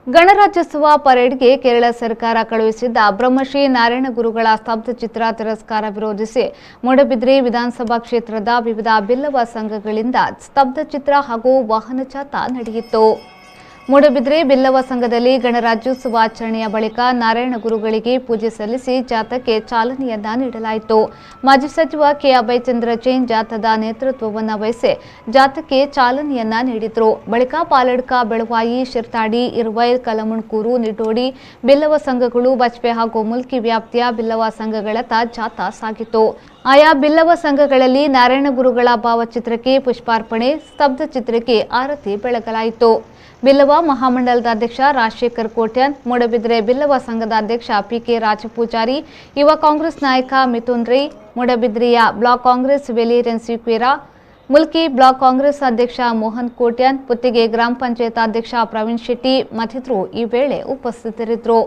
ಗಣರಾಜ್ಯೋತ್ಸವ ಪರೇಡ್ಗೆ ಕೇರಳ ಸರ್ಕಾರ ಕಳುಹಿಸಿದ್ದ ಬ್ರಹ್ಮಶ್ರೀ ನಾರಾಯಣ ಗುರುಗಳ ಸ್ತಬ್ಧಚಿತ್ರ ತಿರಸ್ಕಾರ ವಿರೋಧಿಸಿ ಮೂಡಬಿದ್ರೆ ವಿಧಾನಸಭಾ ಕ್ಷೇತ್ರದ ವಿವಿಧ ಬಿಲ್ಲವ ಸಂಘಗಳಿಂದ ಸ್ತಬ್ಧಚಿತ್ರ ಹಾಗೂ ವಾಹನ ಜಾಥಾ ನಡೆಯಿತು. ಮೂಡಬಿದ್ರೆ ಬಿಲ್ಲವ ಸಂಘದಲ್ಲಿ ಗಣರಾಜ್ಯೋತ್ಸವ ಆಚರಣೆಯ ಬಳಿಕ ನಾರಾಯಣ ಗುರುಗಳಿಗೆ ಪೂಜೆ ಸಲ್ಲಿಸಿ ಜಾಥಾಕ್ಕೆ ಚಾಲನೆಯನ್ನ ನೀಡಲಾಯಿತು. ಮಾಜಿ ಸಚಿವ ಕೆ ಅಭಯ್ ಚಂದ್ರ ಜೈನ್ ಜಾಥಾದ ನೇತೃತ್ವವನ್ನು ವಹಿಸಿ ಜಾಥಾಕ್ಕೆ ಚಾಲನೆಯನ್ನ ನೀಡಿದರು. ಬಳಿಕ ಪಾಲಡ್ಕ, ಬೆಳವಾಯಿ, ಶಿರ್ತಾಡಿ, ಇರ್ವೈಲ್, ಕಲಮುಣ್ಕೂರು, ನಿಟೋಡಿ ಬಿಲ್ಲವ ಸಂಘಗಳು, ಬಜ್ಪೆ ಹಾಗೂ ಮುಲ್ಕಿ ವ್ಯಾಪ್ತಿಯ ಬಿಲ್ಲವ ಸಂಘಗಳತ್ತ ಜಾಥಾ ಸಾಗಿತು. ಆಯಾ ಬಿಲ್ಲವ ಸಂಘಗಳಲ್ಲಿ ನಾರಾಯಣ ಗುರುಗಳ ಭಾವಚಿತ್ರಕ್ಕೆ ಪುಷ್ಪಾರ್ಪಣೆ, ಸ್ತಬ್ಧಚಿತ್ರಕ್ಕೆ ಆರತಿ ಬೆಳಗಲಾಯಿತು. ಬಿಲ್ಲವ ಮಹಾಮಂಡಲದ ಅಧ್ಯಕ್ಷ ರಾಜಶೇಖರ್ ಕೋಟ್ಯಾನ್, ಮೂಡಬಿದ್ರೆ ಬಿಲ್ಲವ ಸಂಘದ ಅಧ್ಯಕ್ಷ ಪಿಕೆ ರಾಜಪೂಜಾರಿ, ಯುವ ಕಾಂಗ್ರೆಸ್ ನಾಯಕ ಮಿಥುನ್ ರೈ, ಮೂಡಬಿದ್ರೆಯ ಬ್ಲಾಕ್ ಕಾಂಗ್ರೆಸ್ ವೆಲಿಯರೆನ್ಸ್ ಸಿಕ್ವೇರಾ, ಮುಲ್ಕಿ ಬ್ಲಾಕ್ ಕಾಂಗ್ರೆಸ್ ಅಧ್ಯಕ್ಷ ಮೋಹನ್ ಕೋಟ್ಯಾನ್, ಪುತ್ತಿಗೆ ಗ್ರಾಮ ಪಂಚಾಯತ್ ಅಧ್ಯಕ್ಷ ಪ್ರವೀಣ್ ಶೆಟ್ಟಿ ಮತ್ತಿತರರು ಈ ವೇಳೆ ಉಪಸ್ಥಿತರಿದ್ದರು.